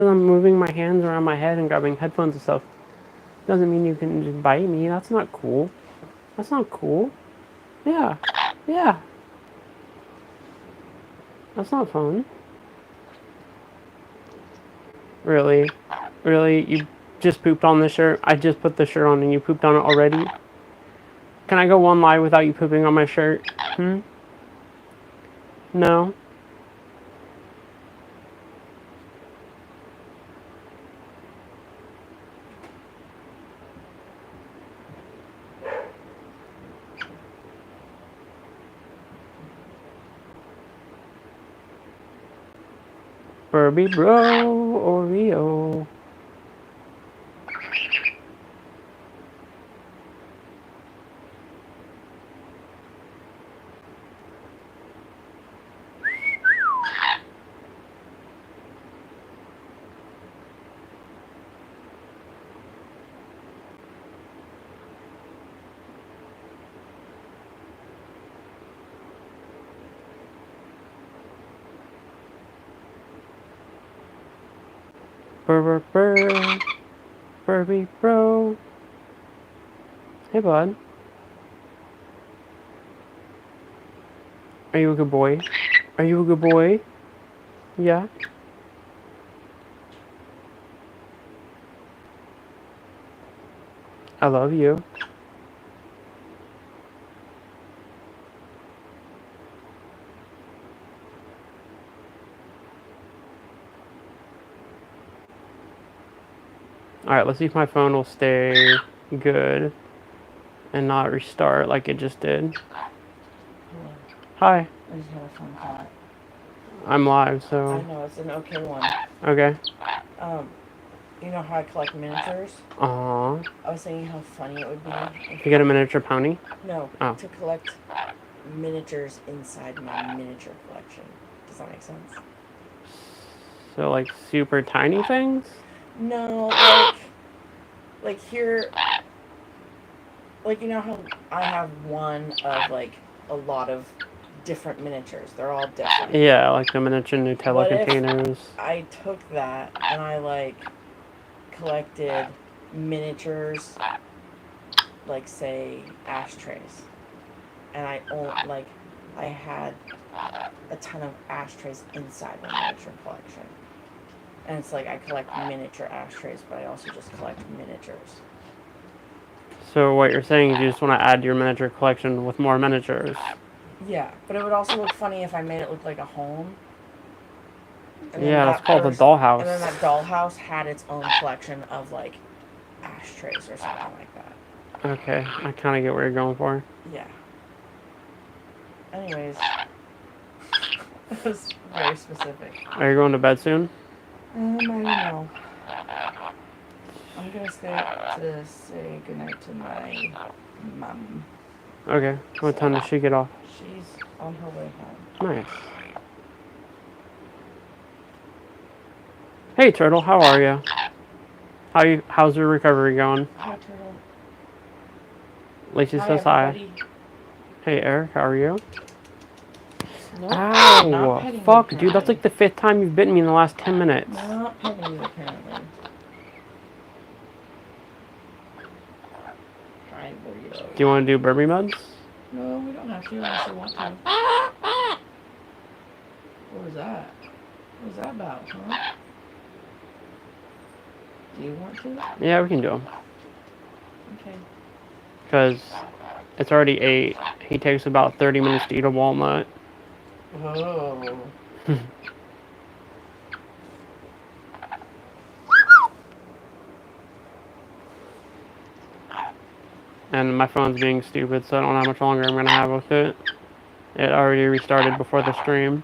I'm moving my hands around my head and grabbing headphones and stuff. Doesn't mean you can just bite me. That's not cool. That's not cool. Yeah. Yeah. That's not fun. Really? Really? You just pooped on the shirt? I just put the shirt on and you pooped on it already? Can I go one live without you pooping on my shirt? No? Furby bro, Oreo. Burr. Furby bro. Hey bud. Are you a good boy? Are you a good boy? Yeah? I love you. Alright, let's see if my phone will stay good and not restart like it just did. Hello. Hi. I just had a phone call. I'm live, so... I know, it's an okay one. Okay. You know how I collect miniatures? Aww. I was thinking how funny it would be if... You get a miniature pony? No, oh. To collect miniatures inside my miniature collection. Does that make sense? So, like, super tiny things? No, like here... Like, you know how I have one of, like, a lot of different miniatures. They're all different. Yeah, like the miniature Nutella what containers. If I took that and I, like, collected miniatures, like, say, ashtrays. And I had a ton of ashtrays inside my miniature collection. And it's like I collect miniature ashtrays, but I also just collect miniatures. So what you're saying is you just want to add your miniature collection with more miniatures. Yeah, but it would also look funny if I made it look like a home. Yeah, that's called a dollhouse. And then that dollhouse had its own collection of, like, ashtrays or something like that. Okay, I kind of get what you're going for. Yeah. Anyways, it was very specific. Are you going to bed soon? I don't know. I'm gonna stay to say goodnight to my mom. Okay, what time does she get off? She's on her way home. Nice. Hey Turtle, how are you? How's your recovery going? Hi Turtle. Lacey says hi. Hey Eric, how are you? Nope, ow! Fuck, dude, that's like the 5th time you've bitten me in the last 10 minutes. Not petting you, apparently. Hi, Burrito. Do you want to do Burby muds? No, we don't have to unless you want to. What was that? What was that about, huh? Do you want to? Yeah, we can do them. Okay. Because it's already 8. He takes about 30 minutes to eat a walnut. Oh. And my phone's being stupid, so I don't know how much longer I'm going to have with it. It already restarted before the stream.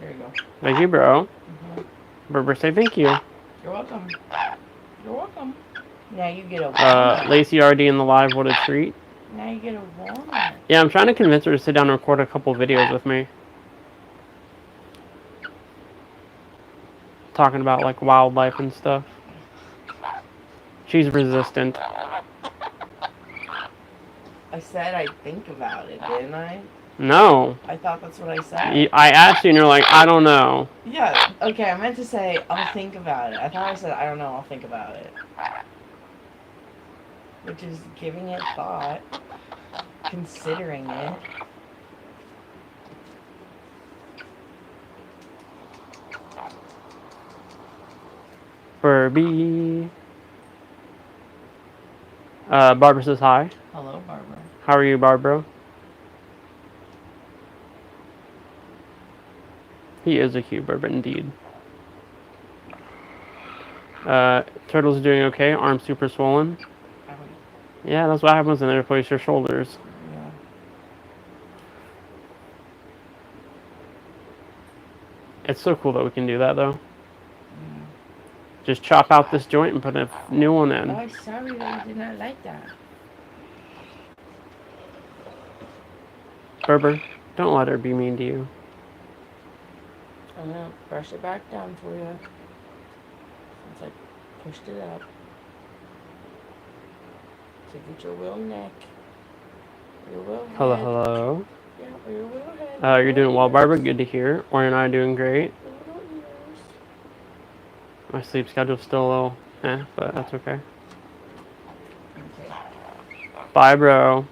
There you go. Thank you, bro. Berber, say thank you. You're welcome. You're welcome. Now you get a walnut. Lacey already in the live, what a treat. Now you get a walnut. Yeah, I'm trying to convince her to sit down and record a couple videos with me. Talking about, like, wildlife and stuff. She's resistant. I said I'd think about it, didn't I? No. I thought that's what I said. I asked you and you're like, I don't know. Yeah, okay, I meant to say, I'll think about it. I thought I said, I don't know, I'll think about it. Which is giving it thought, considering it. Furby. Barbara says hi. Hello, Barbara. How are you, Barbara? He is a cute bird, indeed. Turtle's doing okay. Arm super swollen. Yeah, that's what happens when they replace your shoulders. Yeah. It's so cool that we can do that, though. Just chop out this joint and put a new one in. Oh, sorry that you did not like that. Berber, don't let her be mean to you. I'm gonna brush it back down for you. Since I pushed it up. To get your little neck. Your little head. Hello, hello. Yeah, your little head. You're doing well, Barbara. Good to hear. Or and I are doing great. Your little ears. My sleep schedule's still a little but that's okay. Okay. Bye, bro. Bye-bye.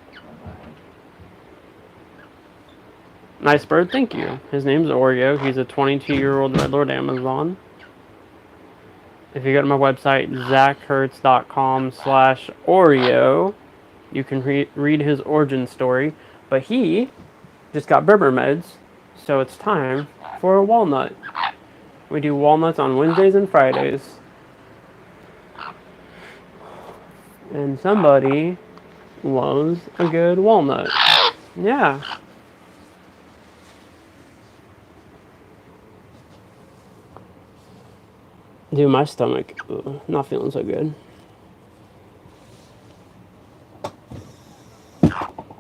Nice bird, thank you. His name's Oreo. He's a 22-year-old Red Lord Amazon. If you go to my website, zachhertz.com/Oreo, you can read his origin story. But he just got Berber meds, so it's time for a walnut. We do walnuts on Wednesdays and Fridays. And somebody loves a good walnut. Yeah. Dude, my stomach, not feeling so good.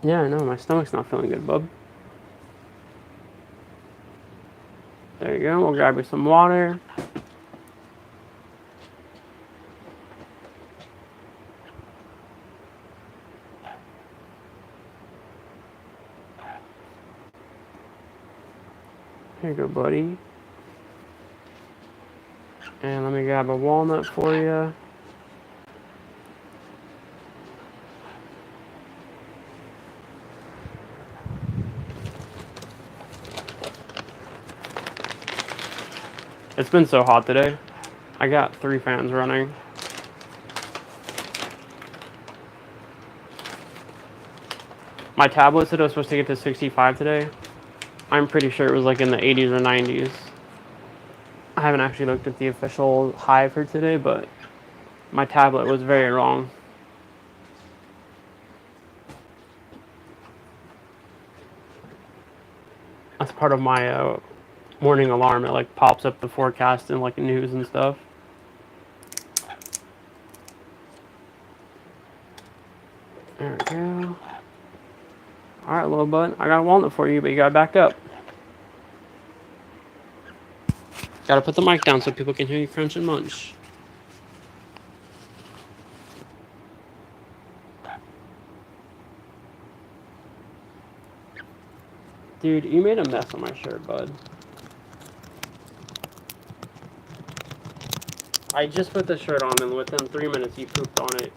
Yeah, I know, my stomach's not feeling good, bub. There you go, we'll grab you some water. Here you go, buddy. And let me grab a walnut for you. It's been so hot today. I got 3 fans running. My tablet said I was supposed to get to 65 today. I'm pretty sure it was like in the 80s or 90s. I haven't actually looked at the official high for today, but my tablet was very wrong. That's part of my morning alarm. It like pops up the forecast and like news and stuff. There we go. Alright, little bud. I got a walnut for you, but you gotta back up. Gotta put the mic down so people can hear you crunch and munch. Dude, you made a mess on my shirt, bud. I just put the shirt on and within 3 minutes you pooped on it.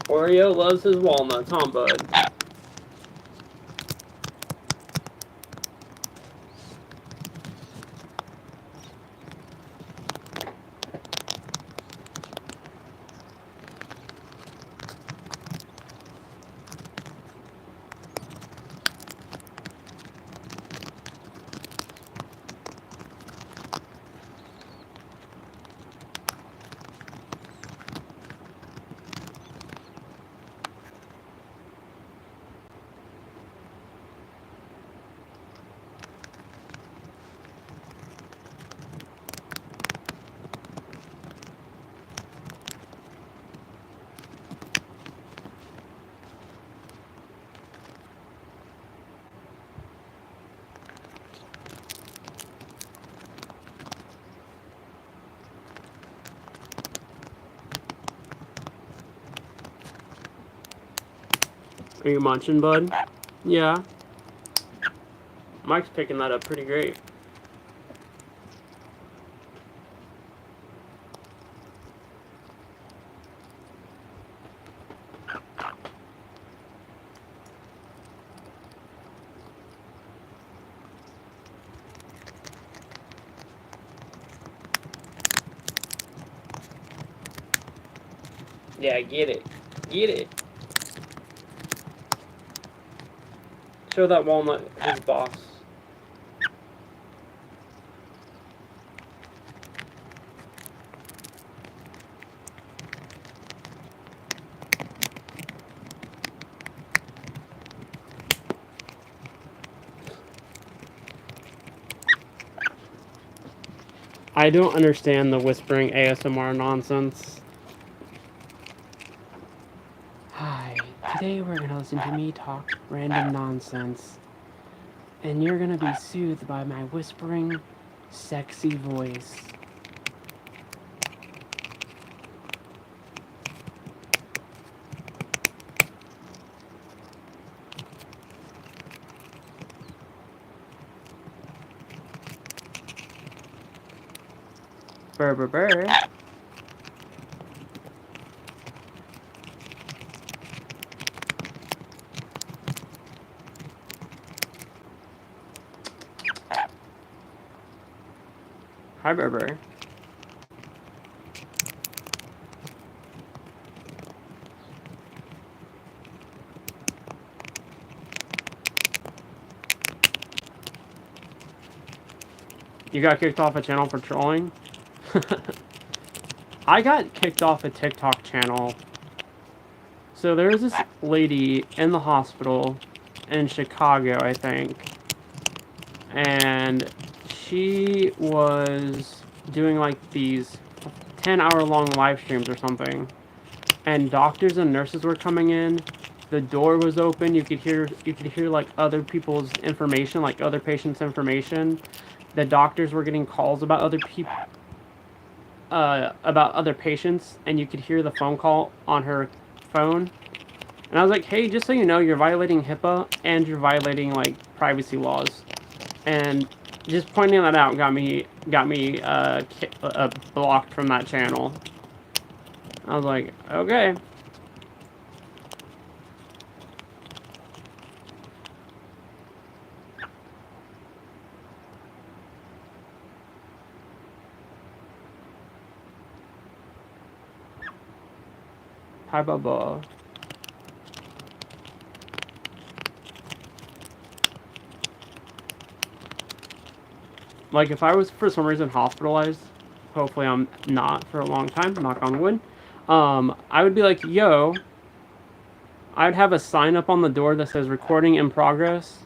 Oreo loves his walnuts, huh, bud? Are you munching, bud? Yeah. Mike's picking that up pretty great. Yeah, get it. Get it. Show that walnut his boss. I don't understand the whispering ASMR nonsense. Hi, today we're gonna listen to me talk random nonsense. And you're gonna be soothed by my whispering, sexy voice. Burr, burr, burr. Hi, burr, burr. You got kicked off a channel for trolling? I got kicked off a TikTok channel. So there was this lady in the hospital in Chicago, I think. And she was doing like these 10-hour long live streams or something. And doctors and nurses were coming in. The door was open. You could hear like other people's information, like other patients' information. The doctors were getting calls about other people, about other patients, and you could hear the phone call on her phone. And I was like, hey, just so you know, you're violating HIPAA and you're violating like privacy laws. And just pointing that out got me blocked from that channel. I was like, okay. Hi, Bubba. Like, if I was for some reason hospitalized, hopefully I'm not for a long time, knock on wood, I would be like, yo, I'd have a sign up on the door that says recording in progress.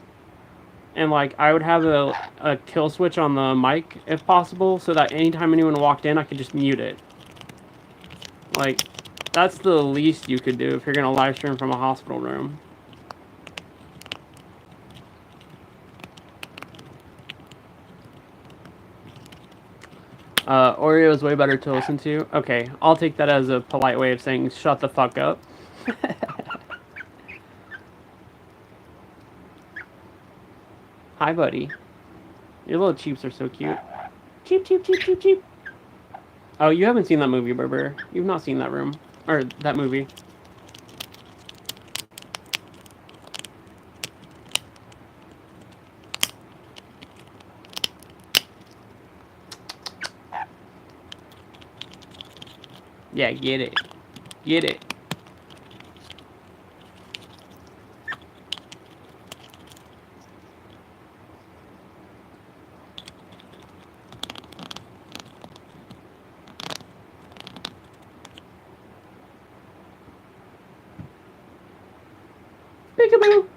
And, like, I would have a kill switch on the mic, if possible, so that anytime anyone walked in, I could just mute it. Like, that's the least you could do if you're going to live stream from a hospital room. Oreo is way better to listen to. Okay, I'll take that as a polite way of saying shut the fuck up. Hi, buddy. Your little cheeps are so cute. Cheep, cheep, cheep, cheep, cheep. Oh, you haven't seen that movie, Berber. You've not seen that room. Or that movie. Yeah, get it. Get it. Peekaboo!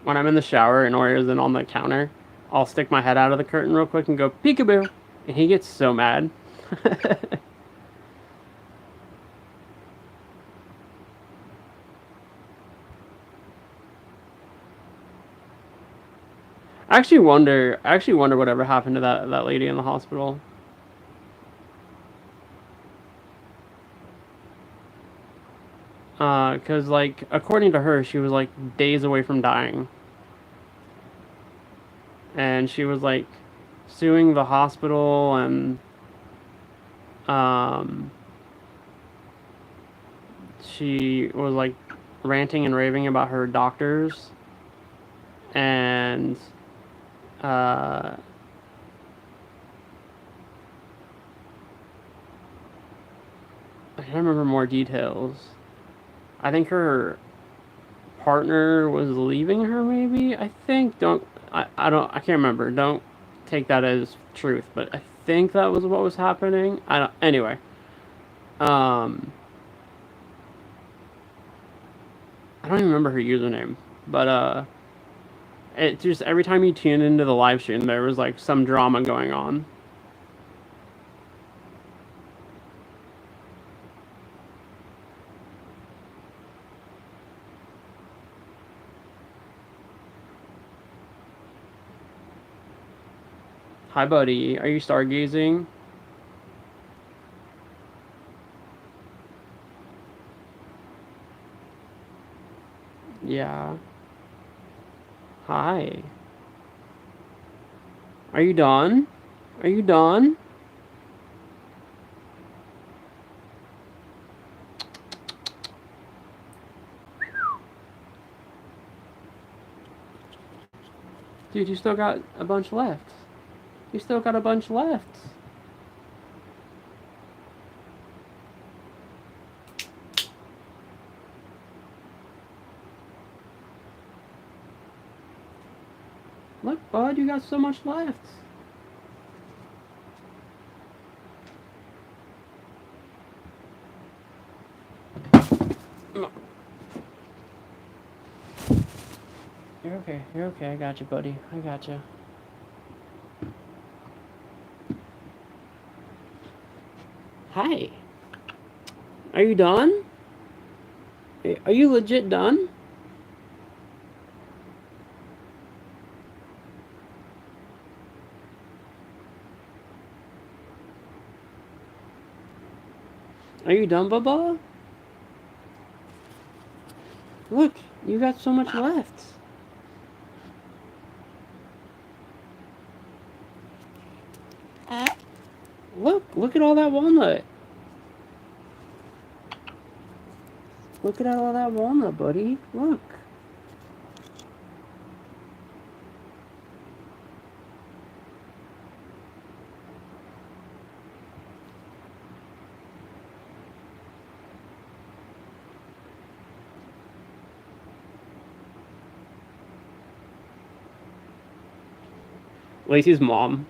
When I'm in the shower and Oreo's in on the counter, I'll stick my head out of the curtain real quick and go peekaboo, and he gets so mad. I actually wonder whatever happened to that lady in the hospital. Because, like, according to her, she was, like, days away from dying. And she was, like, suing the hospital and, she was, like, ranting and raving about her doctors. And, I can't remember more details. I think her partner was leaving her, maybe. I think I can't remember. Don't take that as truth, but I think that was what was happening. I don't. Anyway, I don't even remember her username, but it just every time you tune into the live stream, there was like some drama going on. Hi, buddy. Are you stargazing? Yeah. Hi. Are you done? Are you done? Dude, you still got a bunch left. You still got a bunch left. Look, bud, you got so much left. You're okay. You're okay. I got you, buddy. I got you. Hi. Are you done? Are you legit done? Are you done, Bubba? Look, you got so much left. Look at all that walnut. Look at all that walnut, buddy. Look. Lacey's mom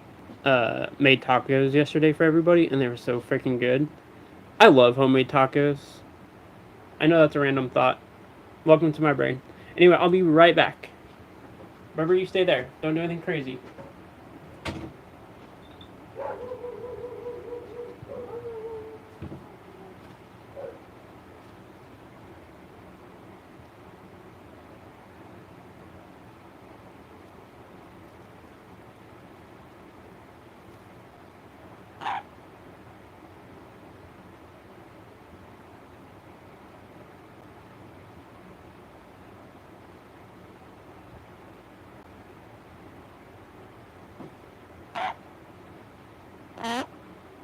made tacos yesterday for everybody, and they were so freaking good. I love homemade tacos. I know that's a random thought. Welcome to my brain. Anyway, I'll be right back. Remember, you stay there. Don't do anything crazy.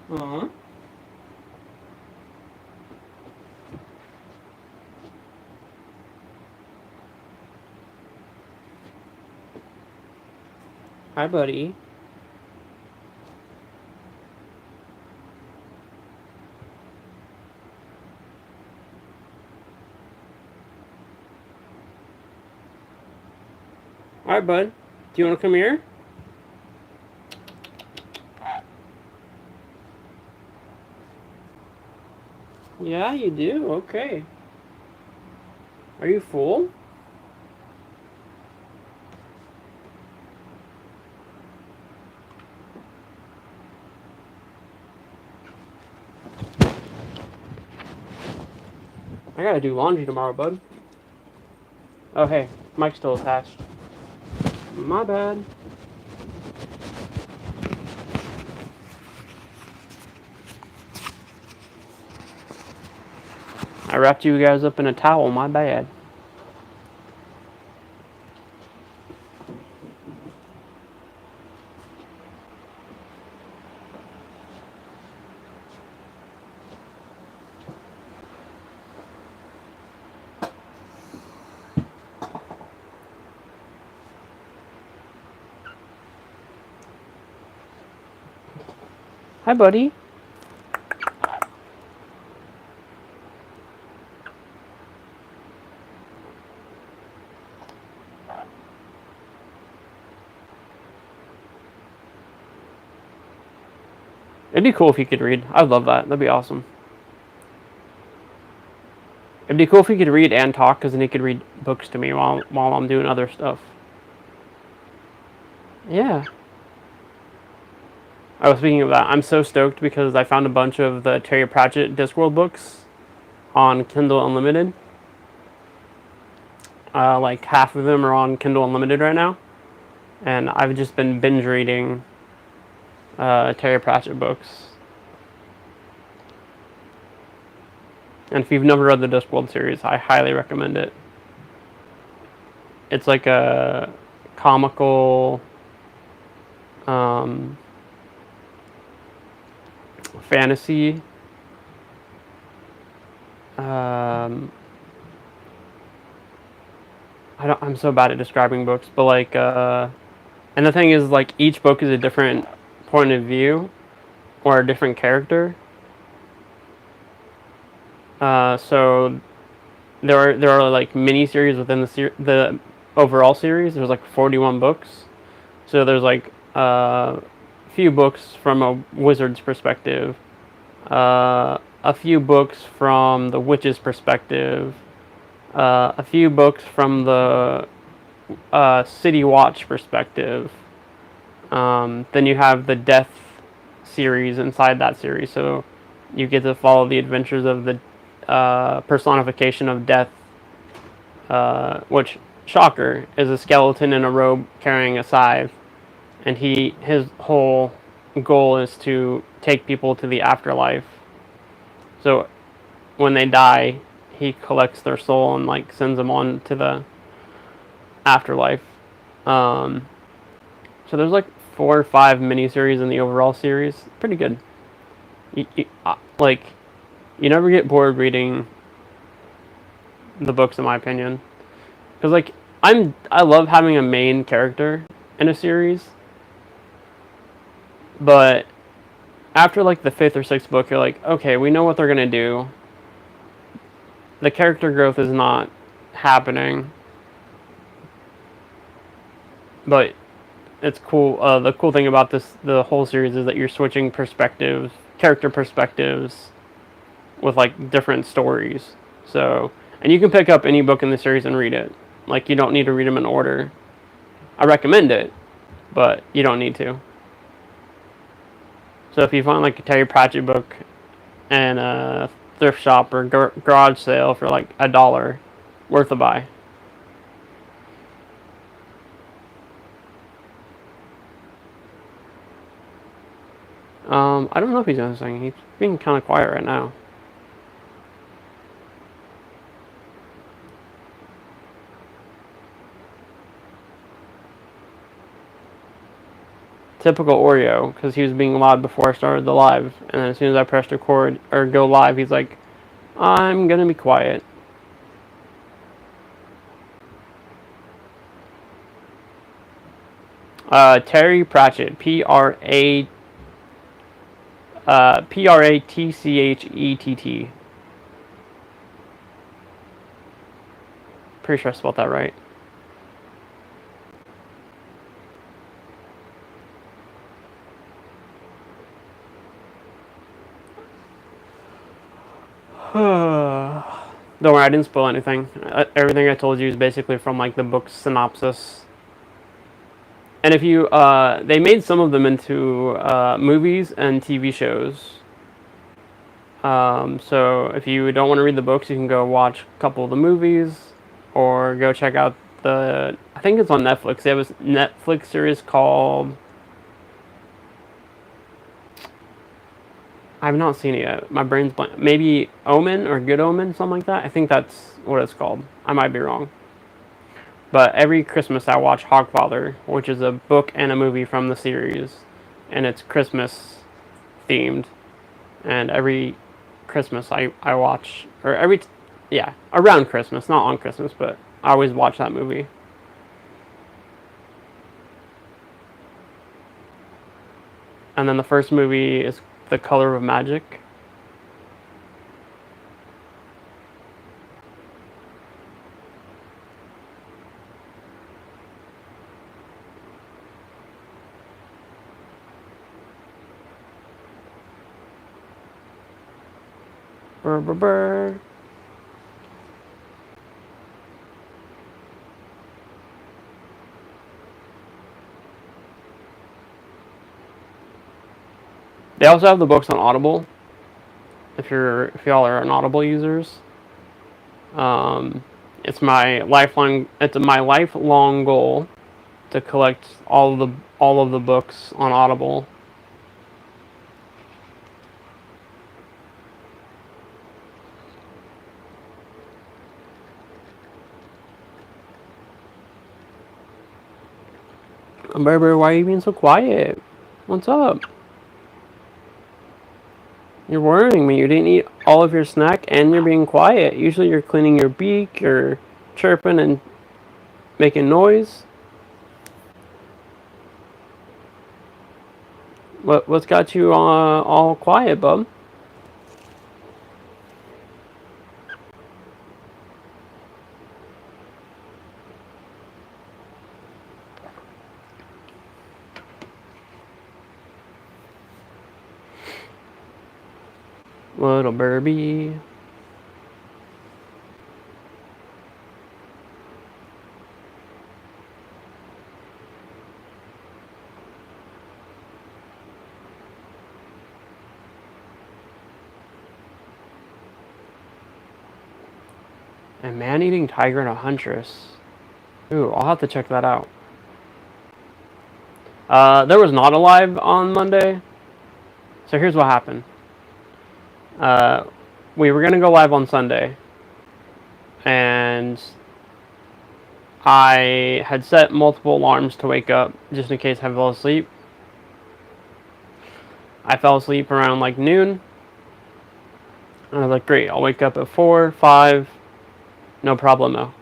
Aww. Hi, buddy. Alright, bud. Do you want to come here? Yeah, you do. Okay. Are you full? I gotta do laundry tomorrow, bud. Oh, hey. Mic's still attached. My bad. I wrapped you guys up in a towel. My bad. Hi, buddy. It'd be cool if he could read. I'd love that. That'd be awesome. It'd be cool if he could read and talk, because then he could read books to me while I'm doing other stuff. Yeah. I was speaking of that. I'm so stoked because I found a bunch of the Terry Pratchett Discworld books on Kindle Unlimited. Like half of them are on Kindle Unlimited right now, and I've just been binge reading Terry Pratchett books. And if you've never read the Discworld series, I highly recommend it. It's like a comical fantasy. I'm so bad at describing books, but like, and the thing is, like, each book is a different point of view or a different character. So there are like mini series within the overall series. There's like 41 books. So there's like a few books from a wizard's perspective, a few books from the witch's perspective, a few books from the City Watch perspective. Then you have the Death series inside that series, so you get to follow the adventures of the personification of death, which, shocker, is a skeleton in a robe carrying a scythe, and his whole goal is to take people to the afterlife. So when they die, he collects their soul and like sends them on to the afterlife. So there's like 4 or 5 miniseries in the overall series. Pretty good. You never get bored reading the books, in my opinion, because like I love having a main character in a series, but after like the 5th or 6th book, you're like, okay, we know what they're gonna do. The character growth is not happening, but it's cool. The cool thing about the whole series, is that you're switching perspectives, character perspectives, with like different stories. So, and you can pick up any book in the series and read it. Like, you don't need to read them in order. I recommend it, but you don't need to. So if you find like a Terry Pratchett book in a thrift shop or garage sale for like $1, worth a buy. I don't know if he's doing anything. He's being kind of quiet right now. Typical Oreo, because he was being loud before I started the live, and then as soon as I pressed record or go live, he's like, I'm gonna be quiet. Terry Pratchett, Pratchett. Pretty sure I spelled that right. Don't worry, I didn't spoil anything. Everything I told you is basically from like the book's synopsis. And if you, they made some of them into movies and TV shows. So if you don't want to read the books, you can go watch a couple of the movies, or go check out I think it's on Netflix. They have a Netflix series called, I have not seen it yet. My brain's blank. Maybe Omen or Good Omen, something like that. I think that's what it's called. I might be wrong. But every Christmas I watch Hogfather, which is a book and a movie from the series, and it's Christmas themed. And every Christmas I watch, or yeah, around Christmas, not on Christmas, but I always watch that movie. And then the first movie is The Color of Magic. Brr, brr, brr. They also have the books on Audible. If y'all are an Audible users, it's my lifelong goal to collect all of the books on Audible. Baby, why are you being so quiet? What's up? You're worrying me. You didn't eat all of your snack and you're being quiet. Usually you're cleaning your beak, you're chirping and making noise. What's got you all quiet, bub? Little Burby. A man-eating tiger and a huntress. Ooh, I'll have to check that out. There was not a live on Monday. So here's what happened. We were gonna go live on Sunday, and I had set multiple alarms to wake up just in case I fell asleep. I fell asleep around like noon, and I was like, great, I'll wake up at 4, 5, no problemo.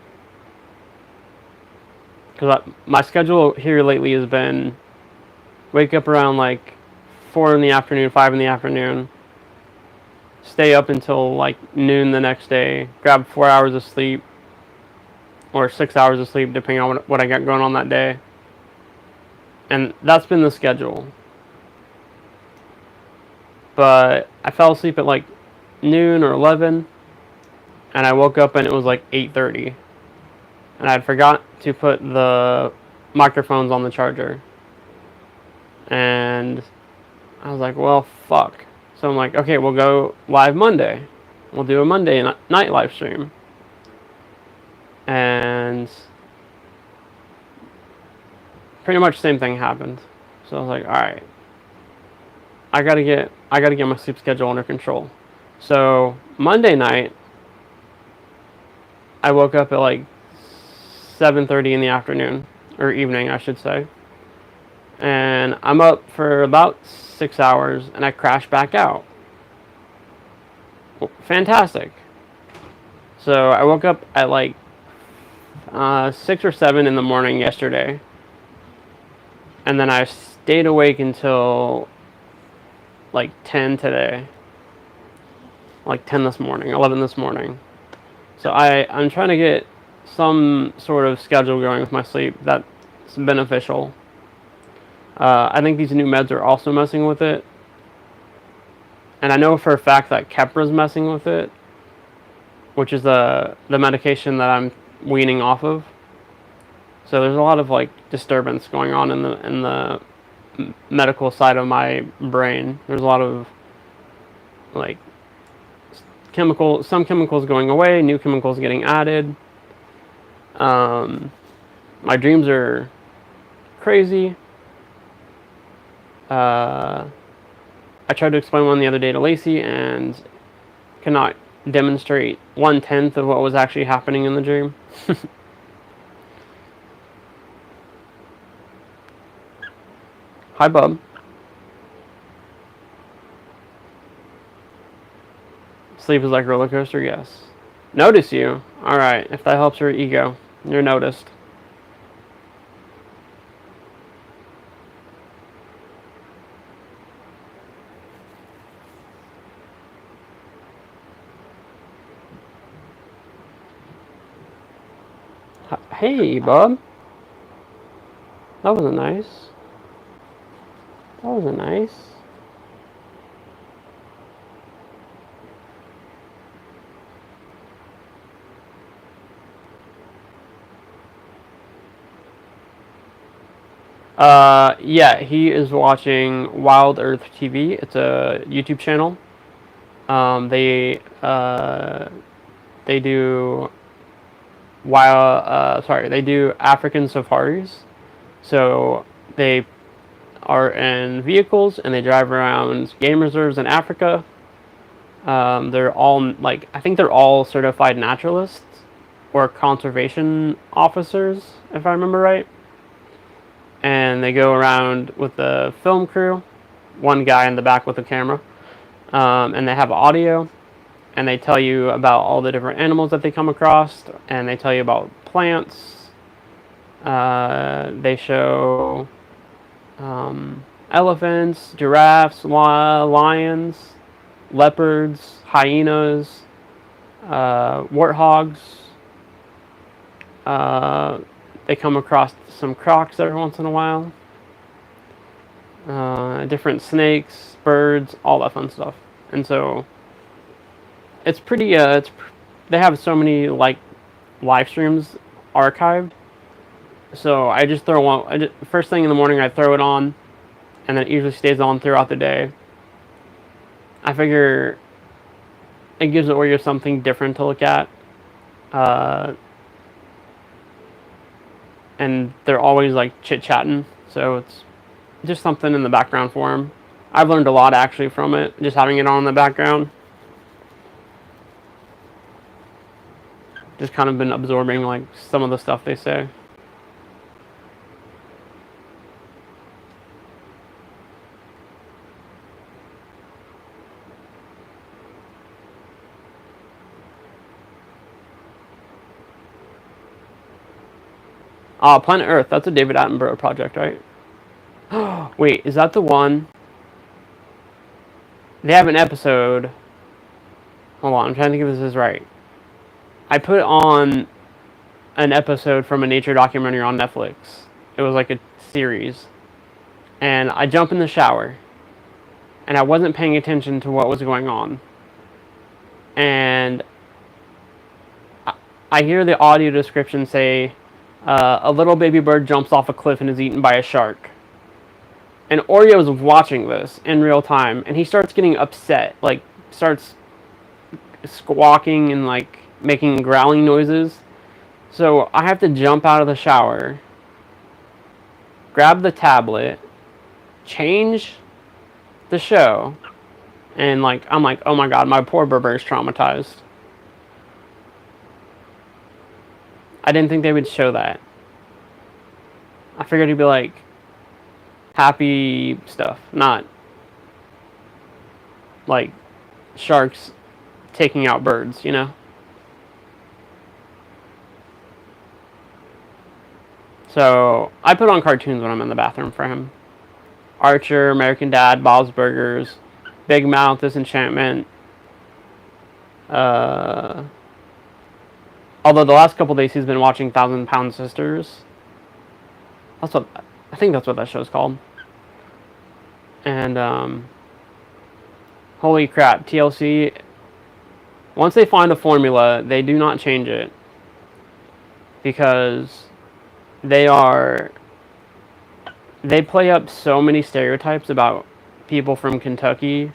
Because my schedule here lately has been wake up around like 4 in the afternoon, 5 in the afternoon, stay up until like noon the next day, grab 4 hours of sleep, or 6 hours of sleep, depending on what I got going on that day. And that's been the schedule. But I fell asleep at like noon or 11, and I woke up and it was like 8:30. And I forgot to put the microphones on the charger. And I was like, well, fuck. So I'm like, okay, we'll go live Monday. We'll do a Monday night live stream. And pretty much the same thing happened. So I was like, all right, I gotta get my sleep schedule under control. So Monday night, I woke up at like 7:30 in the afternoon, or evening, I should say. And I'm up for about 6 hours, and I crash back out. Well, fantastic. So I woke up at like 6 or 7 in the morning yesterday, and then I stayed awake until like 10 today, like 10 this morning, 11 this morning. So I'm trying to get some sort of schedule going with my sleep that's beneficial. I think these new meds are also messing with it. And I know for a fact that Kepra's messing with it, which is the medication that I'm weaning off of. So there's a lot of like disturbance going on in the medical side of my brain. There's a lot of like some chemicals going away, new chemicals getting added. My dreams are crazy. I tried to explain one the other day to Lacey and cannot demonstrate 1/10 of what was actually happening in the dream. Hi, bub. Sleep is like a roller coaster, yes. Notice you. Alright, if that helps your ego, you're noticed. Hey, bub. That wasn't nice. That wasn't nice. Yeah, he is watching Wild Earth TV. It's a YouTube channel. They do they do African safaris. So they are in vehicles and they drive around game reserves in Africa. They're all I think they're all certified naturalists or conservation officers, if I remember right. And they go around with the film crew, one guy in the back with a camera, and they have audio, and they tell you about all the different animals that they come across, and they tell you about plants. They show elephants, giraffes, lions, leopards, hyenas, warthogs. They come across some crocs every once in a while. Different snakes, birds, all that fun stuff. And so it's pretty. They have so many live streams archived. So I just throw one. First thing in the morning, I throw it on, and then it usually stays on throughout the day. I figure it gives the Oreo something different to look at. And they're always chit-chatting, so it's just something in the background for them. I've learned a lot actually from it, just having it on in the background. Just kind of been absorbing some of the stuff they say. Planet Earth, that's a David Attenborough project, right? Wait, is that the one? They have an episode. Hold on, I'm trying to think if this is right. I put on an episode from a nature documentary on Netflix. It was like a series. And I jump in the shower. And I wasn't paying attention to what was going on. And I hear the audio description say, a little baby bird jumps off a cliff and is eaten by a shark. And Oreo is watching this in real time, and he starts getting upset, starts squawking and making growling noises. So I have to jump out of the shower, grab the tablet, change the show, and I'm like, oh my god, my poor Berber is traumatized. I didn't think they would show that. I figured it'd be happy stuff, not sharks taking out birds, you know? So I put on cartoons when I'm in the bathroom for him. Archer, American Dad, Bob's Burgers, Big Mouth, Disenchantment. Although the last couple days he's been watching 1,000-Pound Sisters. I think that's what that show's called. And holy crap, TLC. Once they find a formula, they do not change it, because they play up so many stereotypes about people from Kentucky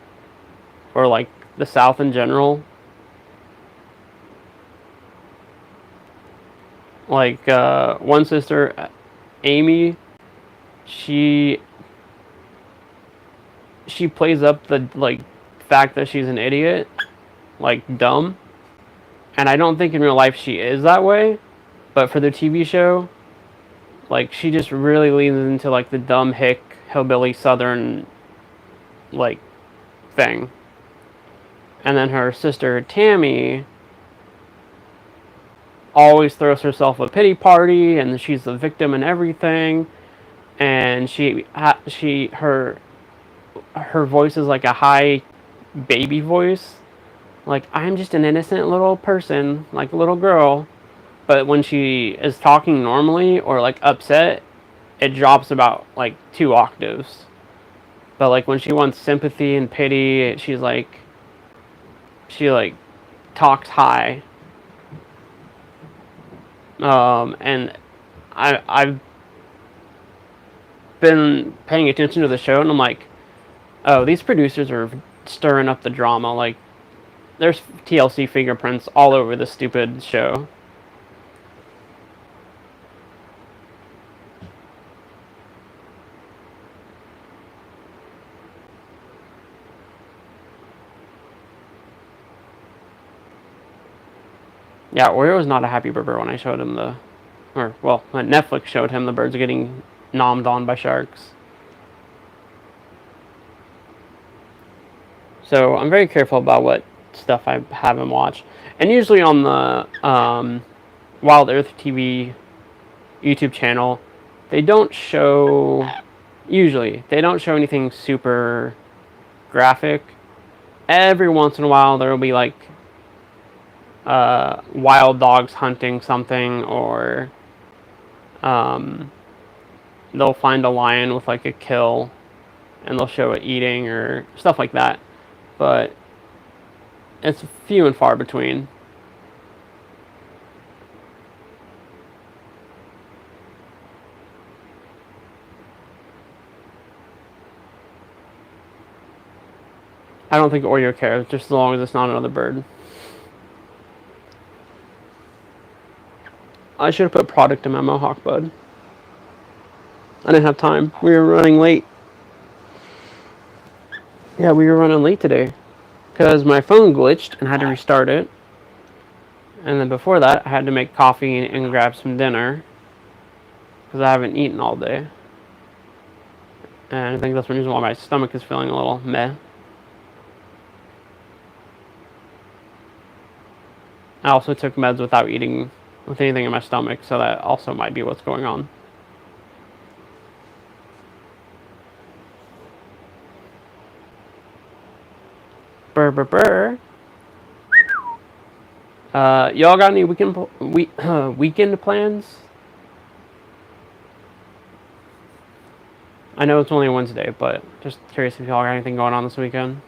or the South in general. One sister, Amy, she she plays up the like fact that she's an idiot, like dumb. And I don't think in real life she is that way, but for the TV show, like she just really leans into like the dumb hick hillbilly southern like thing. And then her sister Tammy always throws herself a pity party, and she's the victim and everything. And her voice is like a high baby voice, like I'm just an innocent little person, like a little girl. But when she is talking normally or like upset, it drops about like 2 octaves. But like when she wants sympathy and pity, she like talks high. And I've been paying attention to the show, and I'm like, oh, these producers are stirring up the drama. Like, there's TLC fingerprints all over the stupid show. Yeah, Oreo was not a happy bird when I showed him when Netflix showed him the birds getting nommed on by sharks. So I'm very careful about what stuff I have him watch. And usually on the Wild Earth TV YouTube channel, they don't show anything super graphic. Every once in a while, there will be like wild dogs hunting something, or they'll find a lion with like a kill, and they'll show it eating or stuff like that. But it's few and far between. I don't think Oreo cares, just as long as it's not another bird. I should have put product in my mohawk bud. I didn't have time. We were running late. Yeah, we were running late today. Because my phone glitched and I had to restart it. And then before that, I had to make coffee and grab some dinner. Because I haven't eaten all day. And I think that's one reason why my stomach is feeling a little meh. I also took meds without eating with anything in my stomach, so that also might be what's going on. Brr, brr, brr. Y'all got any weekend plans? I know it's only Wednesday, but just curious if y'all got anything going on this weekend.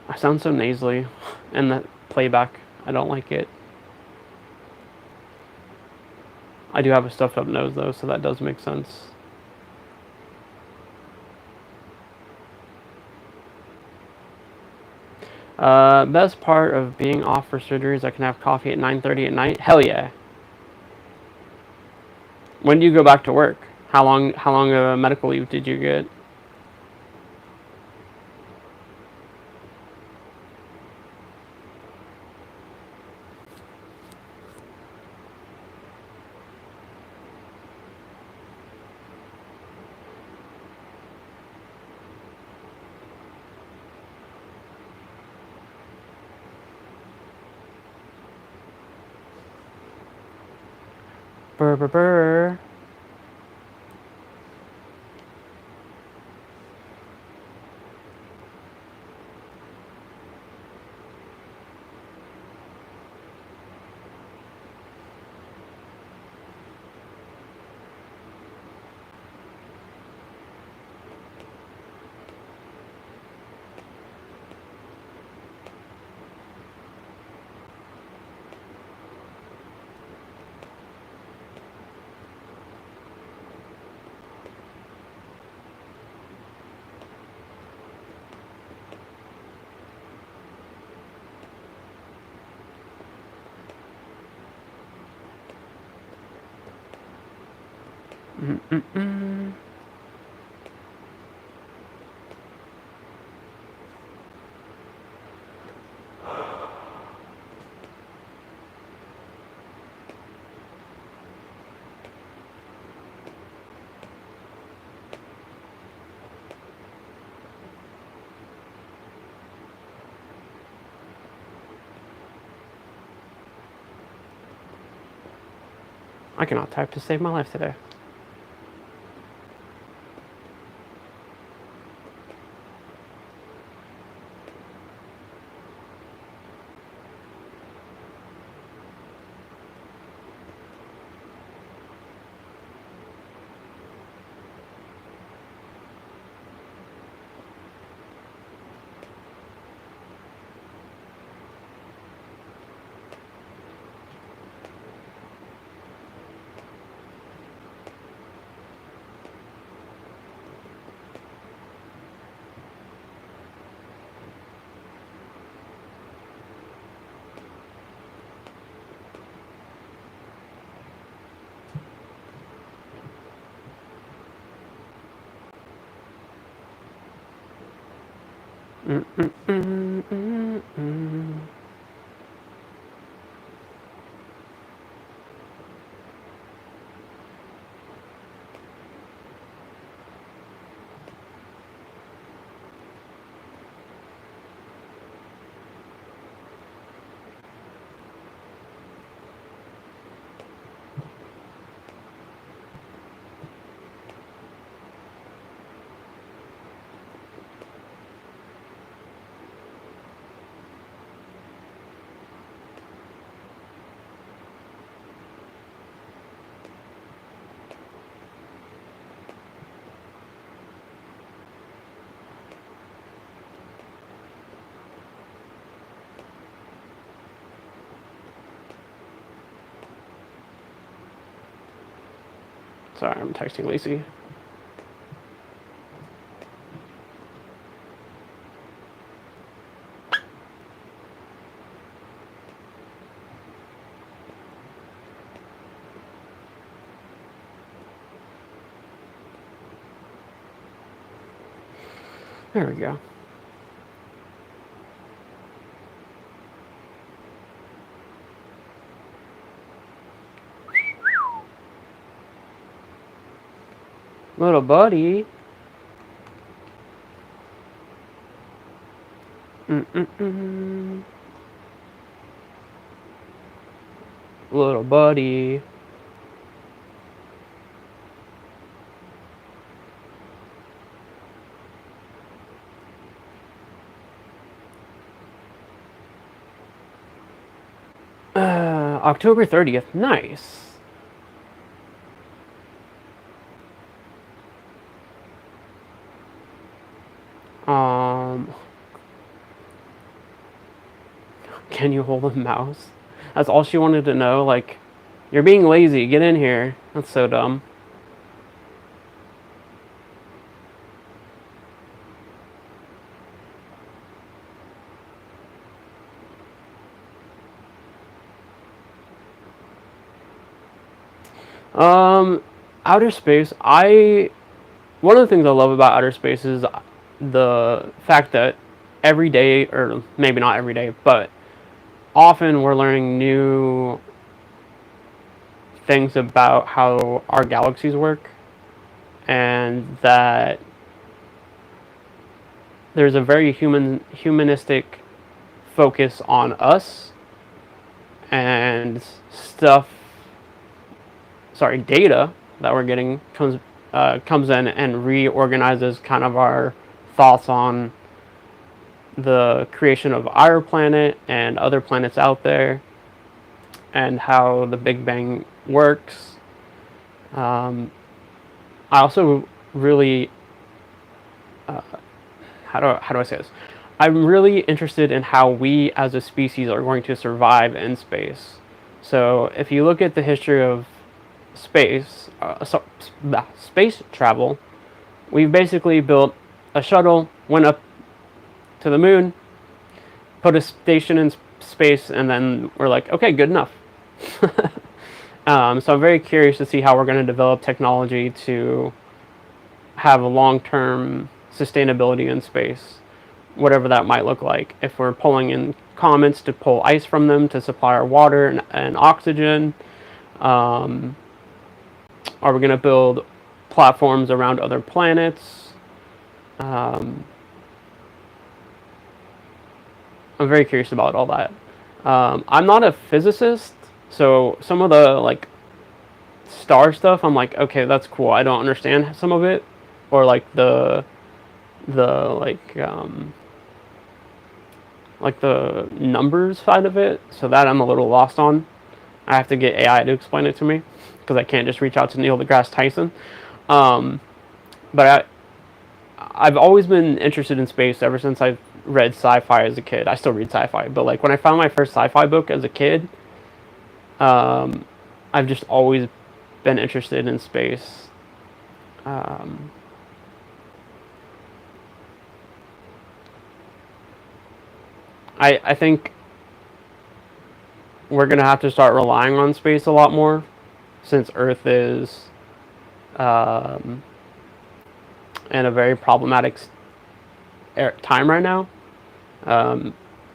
I sound so nasally in the playback. I don't like it. I do have a stuffed up nose though, so that does make sense. Best part of being off for surgery is I can have coffee at 9:30 at night. Hell yeah. When do you go back to work? How long of medical leave did you get? Brr, brr, brr. Mm-mm-mm. I cannot type to save my life today. Mm-mm-mm-mm-mm. Sorry, I'm texting Lacey. There we go. Little buddy. Mm-mm-mm. Little buddy. October 30th. Nice. Can you hold a mouse? That's all she wanted to know. Like, you're being lazy. Get in here. That's so dumb. Outer space. One of the things I love about outer space is the fact that every day, or maybe not every day, but often we're learning new things about how our galaxies work, and that there's a very humanistic focus on us and stuff. Sorry, data that we're getting comes in and reorganizes kind of our thoughts on the creation of our planet and other planets out there, and how the Big Bang works. I also really, how do I say this? I'm really interested in how we as a species are going to survive in space. So if you look at the history of space travel, we've basically built a shuttle, went up to the moon, put a station in space, and then we're like, okay, good enough. So I'm very curious to see how we're going to develop technology to have a long-term sustainability in space, whatever that might look like. If we're pulling in comets to pull ice from them to supply our water and oxygen, are we going to build platforms around other planets? Um, I'm very curious about all that. I'm not a physicist, so some of the like star stuff, I'm like, okay, that's cool. I don't understand some of it, or like the like the numbers side of it. So that I'm a little lost on. I have to get AI to explain it to me because I can't just reach out to Neil deGrasse Tyson. Um, but I've always been interested in space ever since I read sci-fi as a kid. I still read sci-fi, but like when I found my first sci-fi book as a kid, um, I've just always been interested in space. Um, I think we're gonna have to start relying on space a lot more, since Earth is um, in a very problematic time right now, um,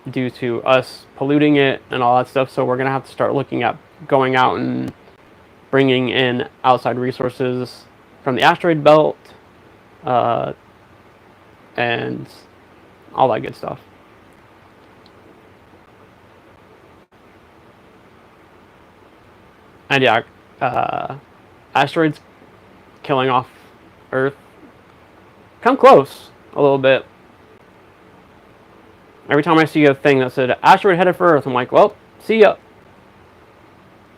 due to us polluting it and all that stuff. So we're gonna have to start looking at going out and bringing in outside resources from the asteroid belt, uh, and all that good stuff. And yeah, uh, asteroids killing off Earth come close a little bit. Every time I see a thing that said asteroid headed for Earth, I'm like, well, see ya.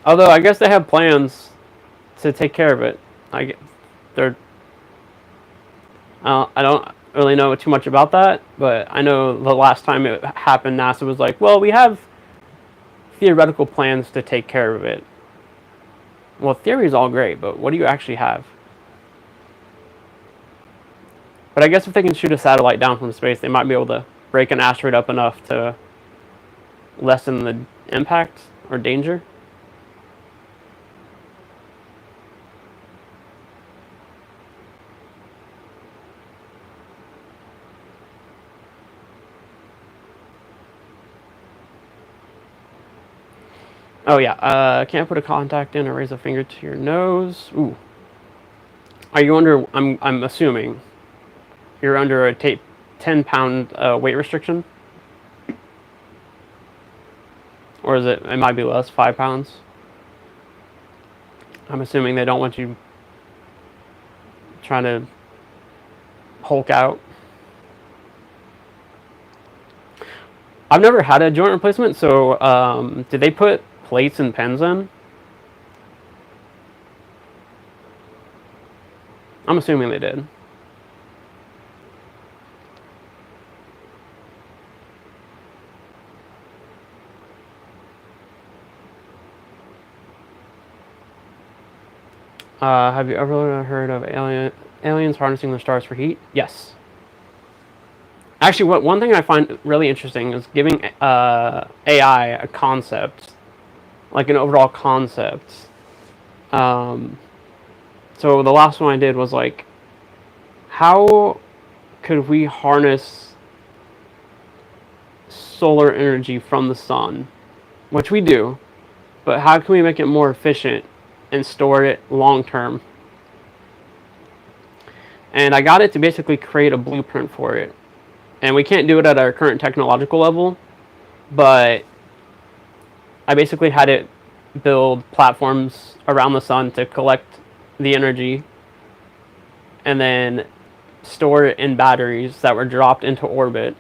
Although I guess they have plans to take care of it. They're I don't really know too much about that, but I know the last time it happened, NASA was like, well, we have theoretical plans to take care of it. Well, theory is all great, but what do you actually have? But I guess if they can shoot a satellite down from space, they might be able to break an asteroid up enough to lessen the impact or danger. Oh yeah, can't put a contact in or raise a finger to your nose. Ooh. Are you under, I'm assuming, you're under a 10-pound weight restriction? Or is it might be less, 5 pounds? I'm assuming they don't want you trying to Hulk out. I've never had a joint replacement, so did they put plates and pens in? I'm assuming they did. Have you ever heard of aliens harnessing the stars for heat? Yes. Actually, one thing I find really interesting is giving AI a concept, like an overall concept. So the last one I did was like, how could we harness solar energy from the sun? Which we do, but how can we make it more efficient and store it long term? And I got it to basically create a blueprint for it. And we can't do it at our current technological level, but I basically had it build platforms around the sun to collect the energy and then store it in batteries that were dropped into orbit.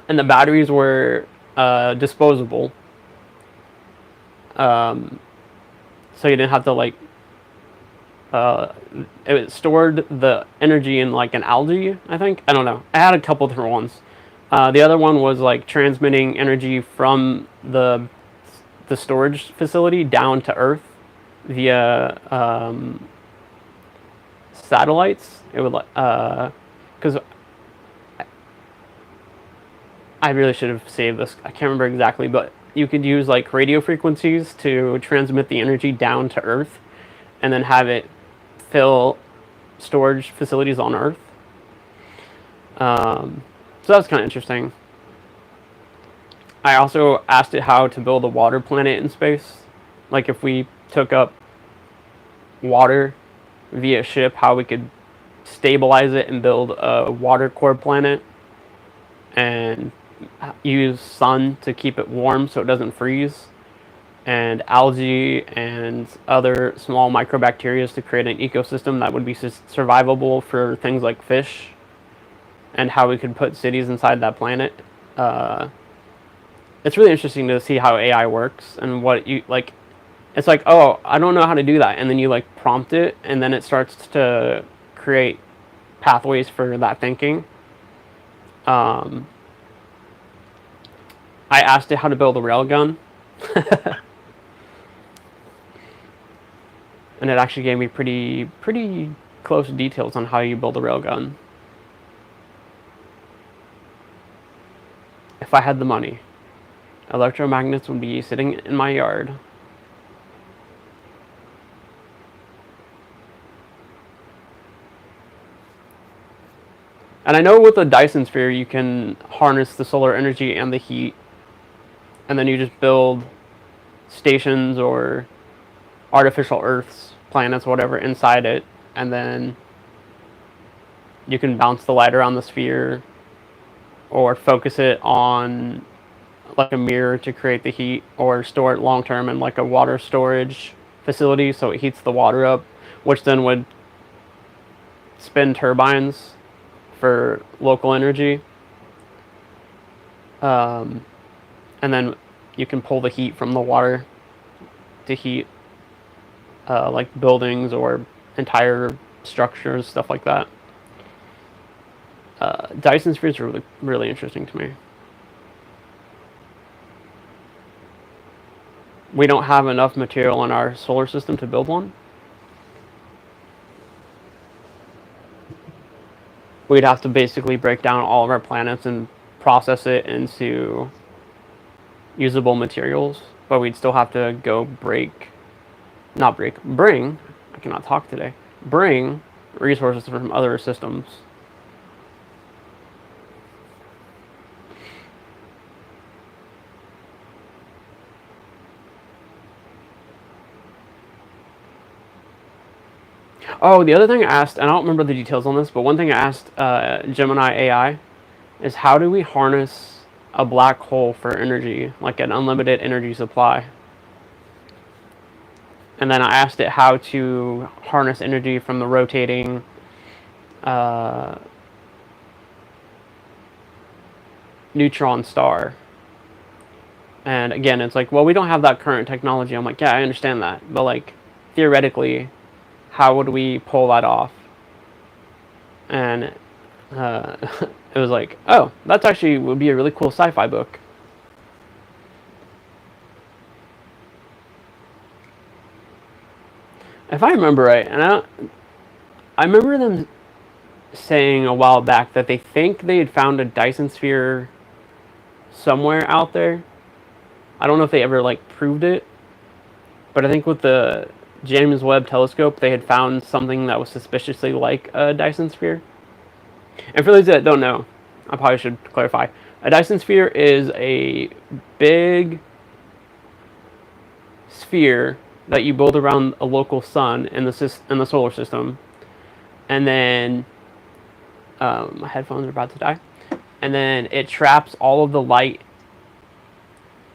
And the batteries were disposable. So you didn't have to like it stored the energy in like an algae, I think. I don't know. I had a couple different ones. The other one was like transmitting energy from the storage facility down to Earth via satellites. It would because I really should have saved this. I can't remember exactly, but you could use like radio frequencies to transmit the energy down to Earth, and then have it fill storage facilities on Earth. So that's kind of interesting. I also asked it how to build a water planet in space. Like if we took up water via ship, how we could stabilize it and build a water core planet and use sun to keep it warm so it doesn't freeze, and algae and other small microbacteria to create an ecosystem that would be survivable for things like fish, and how we could put cities inside that planet. It's really interesting to see how AI works and what you like. It's like, oh, I don't know how to do that, and then you like prompt it, and then it starts to create pathways for that thinking. I asked it how to build a railgun, and it actually gave me pretty close details on how you build a railgun. If I had the money, electromagnets would be sitting in my yard. And I know with the Dyson sphere, you can harness the solar energy and the heat, and then you just build stations or artificial Earths, planets, whatever, inside it, and then you can bounce the light around the sphere or focus it on like a mirror to create the heat, or store it long term in like a water storage facility so it heats the water up, which then would spin turbines for local energy. And then you can pull the heat from the water to heat like buildings or entire structures, stuff like that. Dyson spheres are really interesting to me. We don't have enough material in our solar system to build one. We'd have to basically break down all of our planets and process it into usable materials, but we'd still have to go bring, I cannot talk today, bring resources from other systems. Oh, the other thing I asked, and I don't remember the details on this, but one thing I asked Gemini AI is how do we harness a black hole for energy, like an unlimited energy supply? And then I asked it how to harness energy from the rotating neutron star. And again, it's like, well, we don't have that current technology. I'm like, yeah, I understand that. But like, theoretically, how would we pull that off? And it was like, oh, that's actually would be a really cool sci-fi book. If I remember right, and I remember them saying a while back that they think they had found a Dyson sphere somewhere out there. I don't know if they ever like proved it, but I think with the James Webb telescope they had found something that was suspiciously like a Dyson sphere. And for those that don't know, I probably should clarify. A Dyson sphere is a big sphere that you build around a local sun in the solar system, and then my headphones are about to die. And then it traps all of the light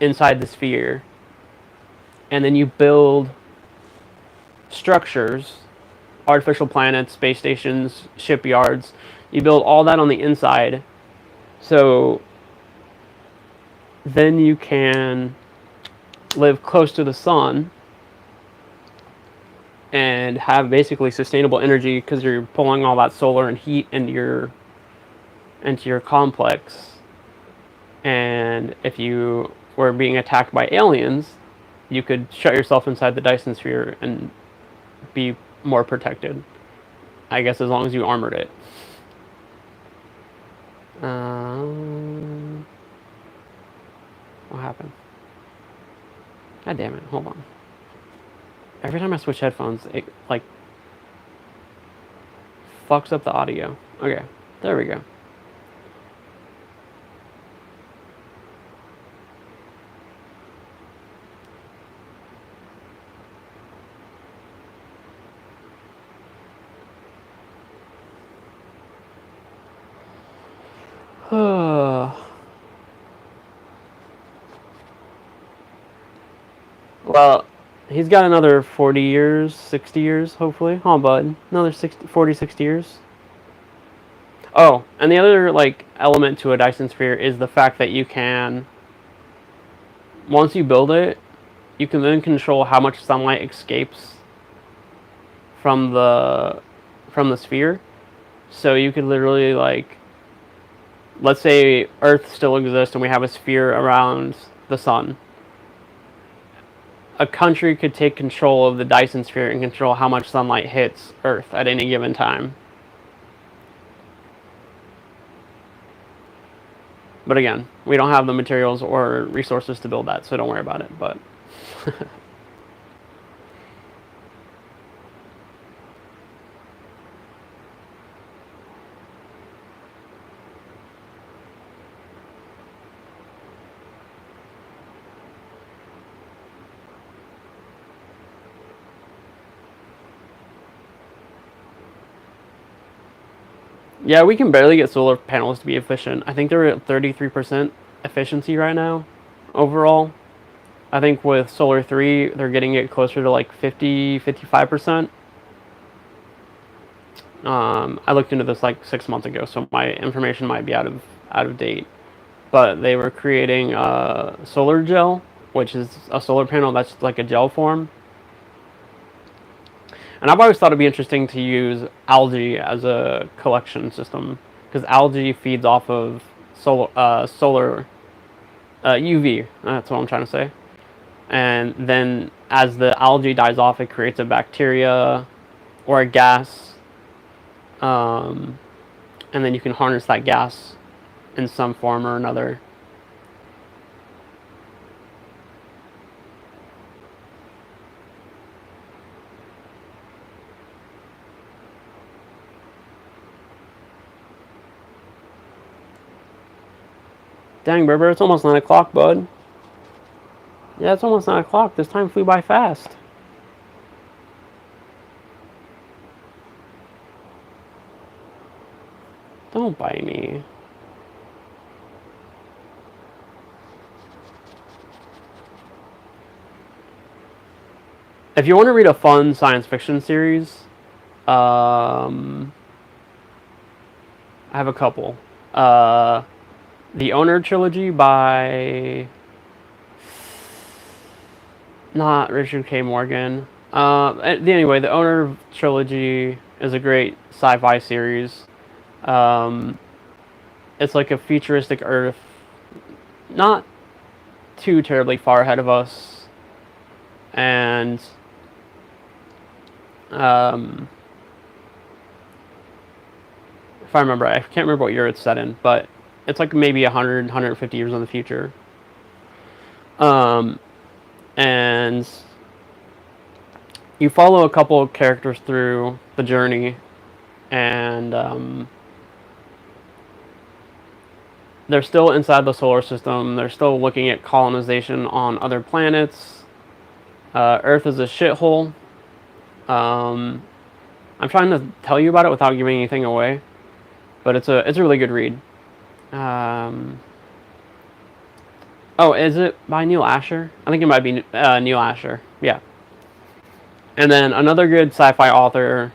inside the sphere, and then you build structures, artificial planets, space stations, shipyards. You build all that on the inside, so then you can live close to the sun and have basically sustainable energy because you're pulling all that solar and heat into your complex. And if you were being attacked by aliens, you could shut yourself inside the Dyson sphere and be more protected. I guess as long as you armored it. What happened? God damn it, hold on. Every time I switch headphones, it, like, fucks up the audio. Okay, there we go. Well, he's got another 40 years, 60 years, hopefully. Oh, bud. Another 60, 40, 60 years. Oh, and the other, like, element to a Dyson Sphere is the fact that you can, once you build it, you can then control how much sunlight escapes from the sphere. So you could literally, like, let's say Earth still exists and we have a sphere around the sun. A country could take control of the Dyson Sphere and control how much sunlight hits Earth at any given time. But again, we don't have the materials or resources to build that, so don't worry about it. But yeah, we can barely get solar panels to be efficient. I think they're at 33% efficiency right now, overall. I think with Solar 3, they're getting it closer to like 50, 55%. I looked into this like 6 months ago, so my information might be out of date. But they were creating solar gel, which is a solar panel that's like a gel form. And I've always thought it'd be interesting to use algae as a collection system, because algae feeds off of solar UV. That's what I'm trying to say. And then as the algae dies off, it creates a bacteria or a gas, and then you can harness that gas in some form or another. Dang, Berber, it's almost 9 o'clock, bud. Yeah, it's almost 9 o'clock. This time flew by fast. Don't bite me. If you want to read a fun science fiction series, I have a couple. The Owner trilogy by not Richard K. Morgan. Anyway, the Owner trilogy is a great sci-fi series. It's like a futuristic Earth, not too terribly far ahead of us, and if I remember, I can't remember what year it's set in, but it's like maybe 100, 150 years in the future. And you follow a couple of characters through the journey, and they're still inside the solar system. They're still looking at colonization on other planets. Earth is a shithole. I'm trying to tell you about it without giving anything away, but it's a really good read. Oh, is it by Neil Asher? I think it might be Neil Asher. Yeah. And then another good sci-fi author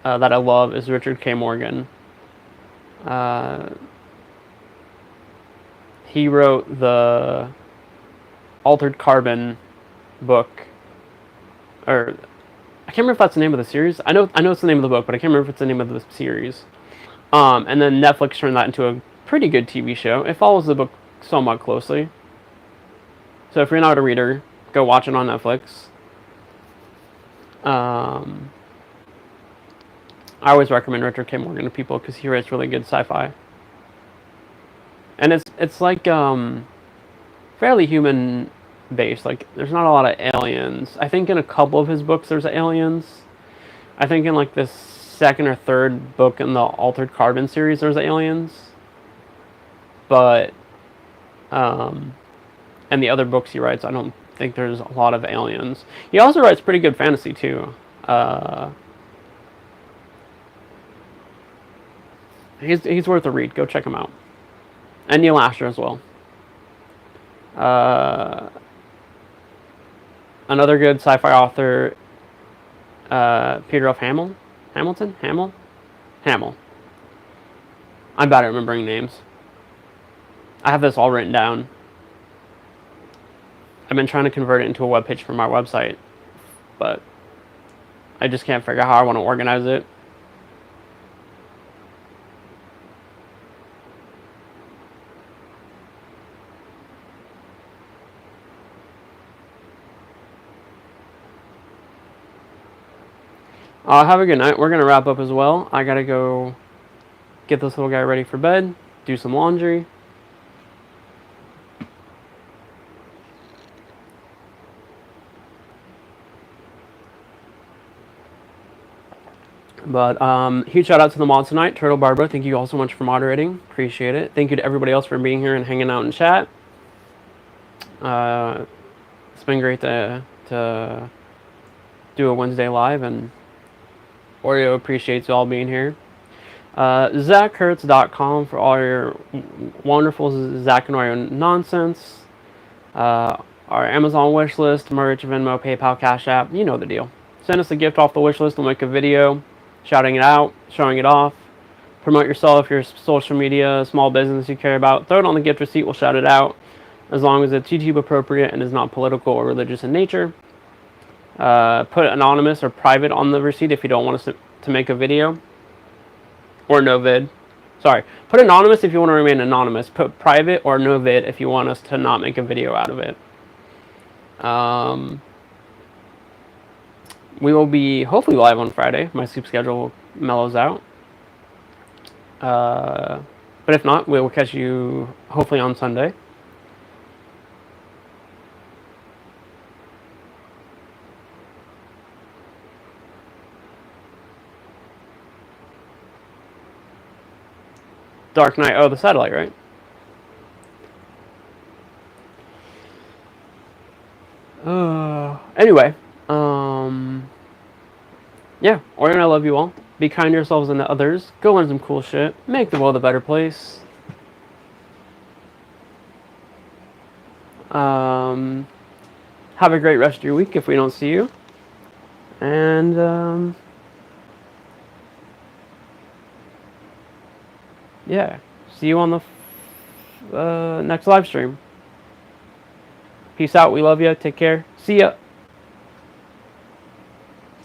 that I love is Richard K. Morgan. He wrote the Altered Carbon book, or I can't remember if that's the name of the series. I know it's the name of the book, but I can't remember if it's the name of the series. And then Netflix turned that into a pretty good TV show. It follows the book somewhat closely. So if you're not a reader, go watch it on Netflix. I always recommend Richard K. Morgan to people because he writes really good sci-fi. And it's like fairly human based. Like, there's not a lot of aliens. I think in a couple of his books there's aliens. I think in like this second or third book in the Altered Carbon series there's aliens. But and the other books he writes, I don't think there's a lot of aliens. He also writes pretty good fantasy too. He's worth a read. Go check him out. And Neil Asher as well. Another good sci-fi author, Peter F. Hamill. I'm bad at remembering names. I have this all written down. I've been trying to convert it into a webpage for my website, but I just can't figure out how I want to organize it. Have a good night. We're going to wrap up as well. I got to go get this little guy ready for bed, do some laundry. But huge shout out to the mods tonight. Turtle Barbara, thank you all so much for moderating. Appreciate it. Thank you to everybody else for being here and hanging out in chat. It's been great to do a Wednesday live, and Oreo appreciates you all being here. ZachHurts.com for all your wonderful Zach and Oreo nonsense. Our Amazon wish list, merch, Venmo, PayPal, Cash App. You know the deal. Send us a gift off the wish list. We'll make a video shouting it out, showing it off. Promote yourself, your social media, small business you care about. Throw it on the gift receipt. We'll shout it out as long as it's YouTube appropriate and is not political or religious in nature. Put anonymous or private on the receipt if you don't want us to make a video. Or no vid. Sorry. Put anonymous if you want to remain anonymous. Put private or no vid if you want us to not make a video out of it. We will be hopefully live on Friday. My sleep schedule mellows out. But if not, we will catch you hopefully on Sunday. Dark Knight. Oh, the satellite, right? Anyway, yeah, Oreo and I love you all. Be kind to yourselves and to others. Go learn some cool shit. Make the world a better place. Have a great rest of your week if we don't see you. And, yeah, see you on the next live stream. Peace out. We love you. Take care. See ya.